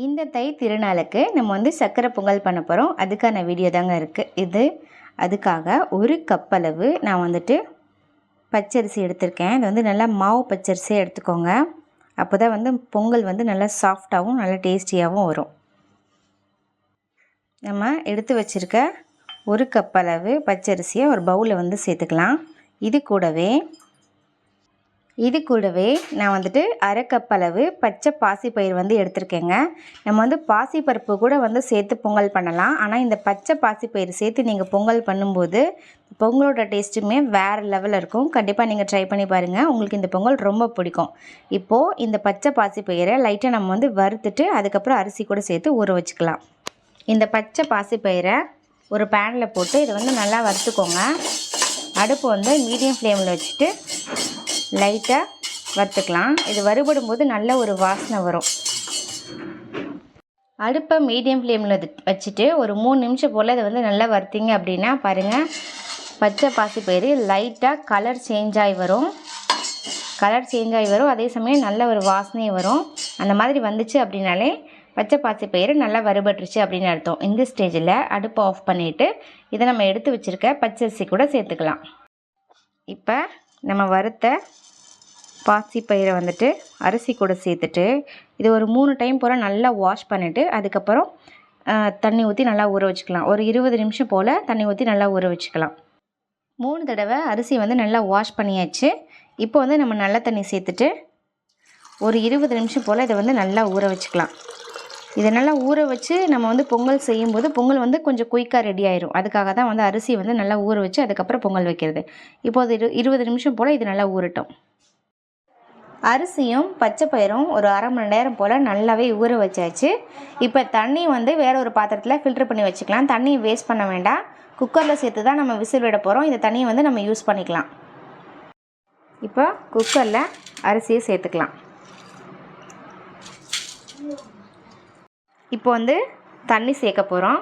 இந்த தை திருநாளுக்கு நம்ம வந்து சக்கரை பொங்கல் பண்ண போகிறோம். அதுக்கான வீடியோ தாங்க இருக்குது. அதுக்காக ஒரு கப் அளவு நான் வந்துட்டு பச்சரிசி எடுத்திருக்கேன். இது வந்து நல்லா மாவு பச்சரிசியாக எடுத்துக்கோங்க. அப்போ தான் வந்து பொங்கல் வந்து நல்லா சாஃப்டாகவும் நல்லா டேஸ்டியாகவும் வரும். நம்ம எடுத்து வச்சுருக்க ஒரு கப் அளவு பச்சரிசியை ஒரு பவுலில் வந்து சேர்த்துக்கலாம். இது கூடவே நான் வந்துட்டு அரை கப் அளவு பச்சை பாசிப்பயிறு வந்து எடுத்திருக்கேங்க. நம்ம வந்து பாசிப்பருப்பு கூட வந்து சேர்த்து பொங்கல் பண்ணலாம். ஆனால் இந்த பச்சை பாசிப்பயிறு சேர்த்து நீங்கள் பொங்கல் பண்ணும்போது பொங்கலோட டேஸ்ட்டுமே வேறு லெவலில் இருக்கும். கண்டிப்பாக நீங்கள் ட்ரை பண்ணி பாருங்கள். உங்களுக்கு இந்த பொங்கல் ரொம்ப பிடிக்கும். இப்போது இந்த பச்சை பாசிப்பயிரை லைட்டாக நம்ம வந்து வறுத்துட்டு அதுக்கப்புறம் அரிசி கூட சேர்த்து ஊற வச்சுக்கலாம். இந்த பச்சை பாசிப்பயிரை ஒரு பேனில் போட்டு இதை வந்து நல்லா வறுத்துக்கோங்க. அடுப்பு வந்து மீடியம் ஃப்ளேமில் வச்சுட்டு லைட்டாக வறுத்துக்கலாம். இது வறுபடும் போது நல்ல ஒரு வாசனை வரும். அடுப்பை மீடியம் ஃப்ளேமில் வச்சுட்டு ஒரு 3 நிமிஷம் போல் இதை வந்து நல்லா வறுத்திங்க அப்படின்னா பாருங்கள், பச்சை பாசிப்பயிறு லைட்டாக கலர் சேஞ்ச் ஆகி வரும். அதே சமயம் நல்ல ஒரு வாசனை வரும். அந்த மாதிரி வந்துச்சு அப்படின்னாலே பச்சை பாசிப்பயிறு நல்லா வறுபட்டுருச்சு அப்படின்னு அர்த்தம். இந்த ஸ்டேஜில் அடுப்பை ஆஃப் பண்ணிவிட்டு இதை நம்ம எடுத்து வச்சுருக்க பச்சரிசி கூட சேர்த்துக்கலாம். இப்போ நம்ம வறுத்த பாசிப்பயிரை வந்துட்டு அரிசி கூட சேர்த்துட்டு இது ஒரு 3 டைம் போல் நல்லா வாஷ் பண்ணிவிட்டு அதுக்கப்புறம் தண்ணி ஊற்றி நல்லா ஊற வச்சுக்கலாம். ஒரு 20 நிமிஷம் போல் தண்ணி ஊற்றி நல்லா ஊற வச்சுக்கலாம். 3 தடவை அரிசி வந்து நல்லா வாஷ் பண்ணியாச்சு. இப்போ வந்து நம்ம நல்ல தண்ணி சேர்த்துட்டு ஒரு 20 நிமிஷம் போல் இதை வந்து நல்லா ஊற வச்சுக்கலாம். இதை நல்லா ஊற வச்சு நம்ம வந்து பொங்கல் செய்யும்போது பொங்கல் வந்து கொஞ்சம் குயிக்காக ரெடி ஆயிரும். அதுக்காக தான் வந்து அரிசி வந்து நல்லா ஊற வச்சு அதுக்கப்புறம் பொங்கல் வைக்கிறது. இப்போது 20 நிமிஷம் போல் இது நல்லா ஊறட்டும். அரிசியும் பச்சை பயிரும் ஒரு அரை மணி நேரம் போல் நல்லாவே ஊற வச்சாச்சு. இப்போ தண்ணி வந்து வேற ஒரு பாத்திரத்தில் ஃபில்ட்ரு பண்ணி வச்சுக்கலாம். தண்ணியை வேஸ்ட் பண்ண வேண்டாம். குக்கரில் சேர்த்து தான் நம்ம விசில் விட போகிறோம். இந்த தண்ணியை வந்து நம்ம யூஸ் பண்ணிக்கலாம். இப்போ குக்கரில் அரிசியை சேர்த்துக்கலாம். இப்போ வந்து தண்ணி சேர்க்க போகிறோம்.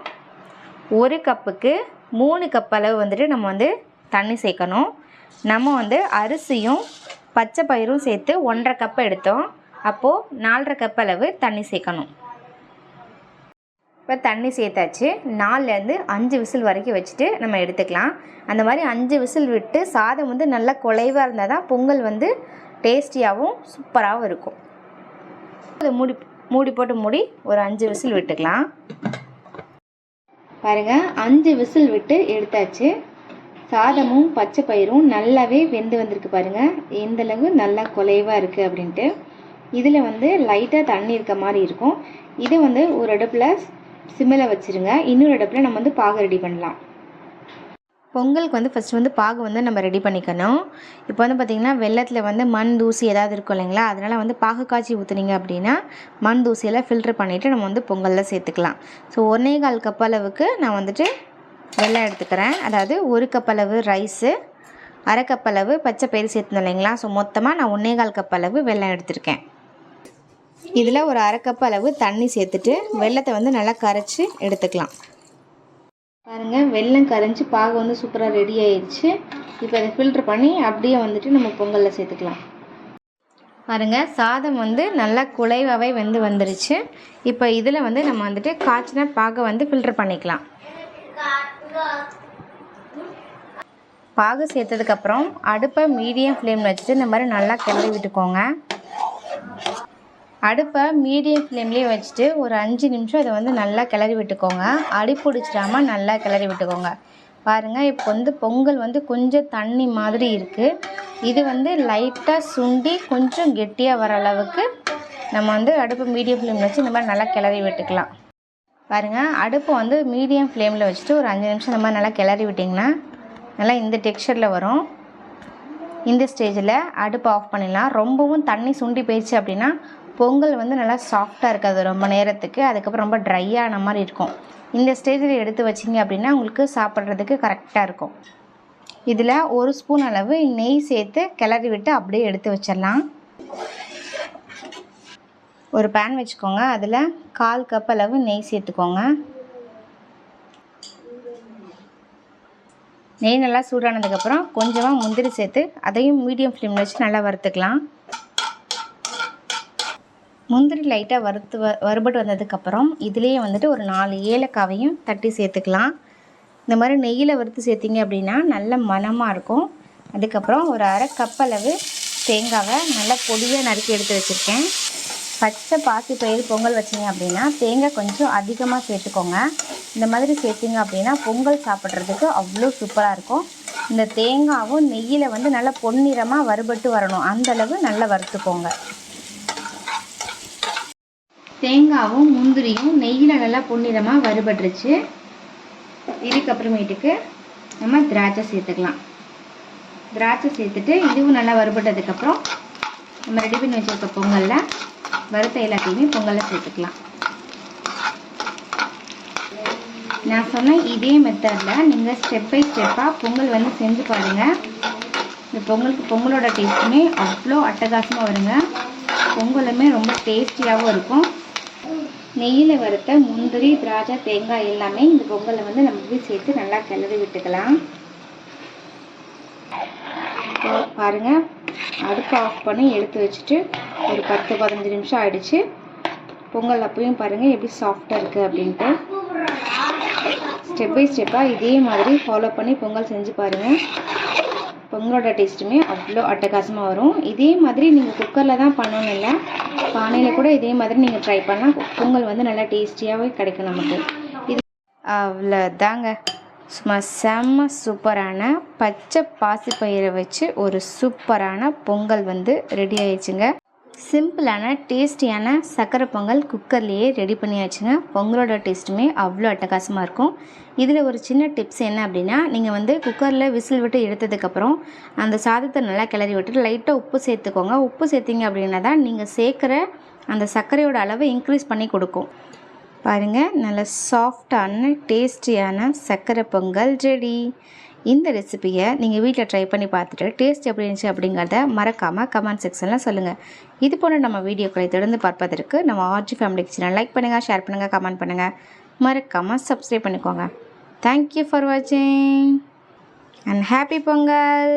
ஒரு கப்புக்கு 3 கப் அளவு வந்துட்டு நம்ம வந்து தண்ணி சேர்க்கணும். நம்ம வந்து அரிசியும் பச்சை பயிரும் சேர்த்து 1.5 கப் எடுத்தோம். அப்போது 4.5 கப் அளவு தண்ணி சேர்க்கணும். இப்போ தண்ணி சேர்த்தாச்சு. 4லேருந்து 5 விசில் வரைக்கும் வச்சுட்டு நம்ம எடுத்துக்கலாம். அந்த மாதிரி 5 விசில் விட்டு சாதம் வந்து நல்லா குழைவாக இருந்தால் தான் பொங்கல் வந்து டேஸ்டியாகவும் சூப்பராகவும் இருக்கும். அதை மூடி போட்டு ஒரு 5 விசில் விட்டுக்கலாம். பாருங்கள், 5 விசில் விட்டு எடுத்தாச்சு. சாதமும் பச்சை பயிரும் நல்லாவே வெந்து வந்திருக்கு. பாருங்கள் எந்தளவு நல்லா குலைவாக இருக்குது அப்படின்ட்டு. இதில் வந்து லைட்டாக தண்ணி இருக்க மாதிரி இருக்கும். இதை வந்து ஒரு அடுப்பில் சிம்மில் வச்சுருங்க. இன்னொரு அடுப்பில் நம்ம வந்து பாகு ரெடி பண்ணலாம். பொங்கலுக்கு வந்து ஃபஸ்ட்டு வந்து பாகு வந்து நம்ம ரெடி பண்ணிக்கணும். இப்போ வந்து பார்த்திங்கன்னா வெள்ளத்தில் வந்து மண் தூசி ஏதாவது இருக்கும் இல்லைங்களா, அதனால் வந்து பாகு காய்ச்சி ஊற்றுனீங்க அப்படின்னா மண் தூசியெல்லாம் ஃபில்ட்ரு பண்ணிவிட்டு நம்ம வந்து பொங்கலில் சேர்த்துக்கலாம். ஸோ 1.25 கப் அளவுக்கு நான் வந்துட்டு வெல்லம் எடுத்துக்கிறேன். அதாவது 1 கப் அளவு ரைஸு, அரை கப் அளவு பச்சை பயிறு சேர்த்துனோம் இல்லைங்களா. ஸோ மொத்தமாக நான் 1.25 கப் அளவு வெல்லம் எடுத்திருக்கேன். இதில் ஒரு அரை கப் அளவு தண்ணி சேர்த்துட்டு வெல்லத்தை வந்து நல்லா கரைச்சி எடுத்துக்கலாம். பாருங்கள், வெல்லம் கரைஞ்சி பாகு வந்து சூப்பராக ரெடி ஆயிடுச்சு. இப்போ அதை ஃபில்ட்ரு பண்ணி அப்படியே வந்துட்டு நம்ம பொங்கலில் சேர்த்துக்கலாம். பாருங்கள், சாதம் வந்து நல்லா குழைவாகவே வந்துருச்சு. இப்போ இதில் வந்து நம்ம வந்துட்டு காய்ச்சின பாகை வந்து ஃபில்ட்ரு பண்ணிக்கலாம். பாகு சேர்த்ததுக்கப்புறம் அடுப்பை மீடியம் ஃப்ளேமில் வச்சுட்டு இந்த மாதிரி நல்லா கிளறி விட்டுக்கோங்க. அடுப்பை மீடியம் ஃப்ளேம்லேயே வச்சுட்டு ஒரு 5 நிமிஷம் அதை வந்து நல்லா கிளறி விட்டுக்கோங்க. அடி பிடிச்சிடாமல் நல்லா கிளறி விட்டுக்கோங்க. பாருங்கள், இப்போ வந்து பொங்கல் வந்து கொஞ்சம் தண்ணி மாதிரி இருக்குது. இது வந்து லைட்டாக சுண்டி கொஞ்சம் கெட்டியாக வர அளவுக்கு நம்ம வந்து அடுப்பு மீடியம் ஃப்ளேமில் வச்சு இந்த மாதிரி நல்லா கிளறி விட்டுக்கலாம். பாருங்கள், அடுப்பு வந்து மீடியம் ஃப்ளேமில் வச்சுட்டு ஒரு 5 நிமிஷம் இந்த மாதிரி நல்லா கிளறி விட்டிங்கன்னா நல்லா இந்த டெக்ஸ்சரில் வரும். இந்த ஸ்டேஜில் அடுப்பு ஆஃப் பண்ணிடலாம். ரொம்பவும் தண்ணி சுண்டி போயிடுச்சு அப்படின்னா பொங்கல் வந்து நல்லா சாஃப்டாக இருக்காது ரொம்ப நேரத்துக்கு. அதுக்கப்புறம் ரொம்ப ட்ரையான மாதிரி இருக்கும். இந்த ஸ்டேஜில் எடுத்து வச்சிங்க அப்படின்னா உங்களுக்கு சாப்பிட்றதுக்கு கரெக்டாக இருக்கும். இதில் 1 ஸ்பூன் அளவு நெய் சேர்த்து கிளறி விட்டு அப்படியே எடுத்து வச்சிடலாம். ஒரு பேன் வச்சுக்கோங்க. அதில் 1/4 கப் அளவு நெய் சேர்த்துக்கோங்க. நெய் நல்லா சூடானதுக்கப்புறம் கொஞ்சமாக முந்திரி சேர்த்து அதையும் மீடியம் ஃப்ளேமில் வச்சு நல்லா வறுத்துக்கலாம். முந்திரி லைட்டாக வறுபட்டு வந்ததுக்கப்புறம் இதுலேயே வந்துட்டு ஒரு 4 ஏலக்காவையும் தட்டி சேர்த்துக்கலாம். இந்த மாதிரி நெய்யில் வறுத்து சேர்த்திங்க அப்படின்னா நல்ல மணமாக இருக்கும். அதுக்கப்புறம் ஒரு 1/2 கப் அளவு தேங்காவை நல்லா பொடியாக நறுக்கி எடுத்து வச்சுருக்கேன். பச்சை பாசிப்பயிறு பொங்கல் வச்சிங்க அப்படின்னா தேங்காய் கொஞ்சம் அதிகமாக சேர்த்துக்கோங்க. இந்த மாதிரி சேர்த்திங்க அப்படின்னா பொங்கல் சாப்பிட்றதுக்கு அவ்வளோ சூப்பராக இருக்கும். இந்த தேங்காவும் நெய்யில் வந்து நல்லா பொன்னிறமாக வறுபட்டு வரணும், அந்தளவு நல்லா வறுத்துக்கோங்க. தேங்காவும் முந்திரியும் நெய்யில் நல்லா பொன்னிறமாக வறுபட்டுருச்சு. இதுக்கப்புறமேட்டுக்கு நம்ம திராட்சை சேர்த்துக்கலாம். திராட்சை சேர்த்துட்டு இதுவும் நல்லா வறுபட்டதுக்கப்புறம் நம்ம ரெடி பண்ணி வச்சுருக்க பொங்கலில் வறுத்த எல்லாத்தையுமே பொங்கலில் சேர்த்துக்கலாம். நான் சொன்ன இதே மெத்தடில் நீங்கள் ஸ்டெப் பை ஸ்டெப்பாக பொங்கல் வந்து செஞ்சு பாருங்கள். இந்த பொங்கலோட டேஸ்ட்டுமே அவ்வளோ அட்டகாசமாக வருங்க. பொங்கலுமே ரொம்ப டேஸ்டியாகவும் இருக்கும். நெய்யில் வறுத்த முந்திரி, திராட்சை, தேங்காய் எல்லாமே இந்த பொங்கலை வந்து நம்ம சேர்த்து நல்லா கிளறி விட்டுக்கலாம். பாருங்கள், அடுப்பு ஆஃப் பண்ணி எடுத்து வச்சுட்டு ஒரு 10-15 நிமிஷம் ஆயிடுச்சு. பொங்கல் அப்பயும் பாருங்கள் எப்படி சாஃப்டாக இருக்குது அப்படின்ட்டு. ஸ்டெப் பை ஸ்டெப்பாக இதே மாதிரி ஃபாலோ பண்ணி பொங்கல் செஞ்சு பாருங்கள். பொங்கலோட டேஸ்ட்டுமே அவ்வளோ அட்டகாசமாக வரும். இதே மாதிரி நீங்கள் குக்கரில் தான் பண்ணணும் இல்லை, பானையில் கூட இதே மாதிரி நீங்கள் ட்ரை பண்ணால் பொங்கல் வந்து நல்லா டேஸ்டியாகவே கிடைக்கும் நமக்கு. இது அவ்வளோதாங்க. சும்மா செம்ம சூப்பரான பச்சை பாசிப்பயிரை வச்சு ஒரு சூப்பரான பொங்கல் வந்து ரெடி ஆயிடுச்சுங்க. சிம்பிளான டேஸ்டியான சக்கரை பொங்கல் குக்கர்லேயே ரெடி பண்ணியாச்சுங்க. பொங்கலோட டேஸ்ட்டுமே அவ்வளோ அட்டகாசமாக இருக்கும். இதில் ஒரு சின்ன டிப்ஸ் என்ன அப்படின்னா, நீங்கள் வந்து குக்கரில் விசில் விட்டு எடுத்ததுக்கப்புறம் அந்த சாதத்தை நல்லா கிளறி விட்டுட்டு லைட்டாக உப்பு சேர்த்துக்கோங்க. உப்பு சேர்த்திங்க அப்படின்னா தான் நீங்கள் சேர்க்குற அந்த சர்க்கரையோட அளவை இன்க்ரீஸ் பண்ணி கொடுக்கும். பாருங்கள், நல்ல சாஃப்டான டேஸ்டியான சக்கரை பொங்கல் ரெடி. இந்த ரெசிபியை நீங்கள் வீட்டில் ட்ரை பண்ணி பார்த்துட்டு டேஸ்ட் எப்படி இருந்துச்சு அப்படிங்கிறத மறக்காமல் கமெண்ட் செக்ஷனில் சொல்லுங்கள். இது போன்ற நம்ம வீடியோக்களை தொடர்ந்து பார்ப்பதற்கு நம்ம ஆர்ஜி ஃபேமிலி கிச்சனை லைக் பண்ணுங்கள், ஷேர் பண்ணுங்கள், கமெண்ட் பண்ணுங்கள், மறக்காமல் சப்ஸ்கிரைப் பண்ணிக்கோங்க. தேங்க்யூ ஃபார் வாட்சிங் அண்ட் ஹாப்பி பொங்கல்.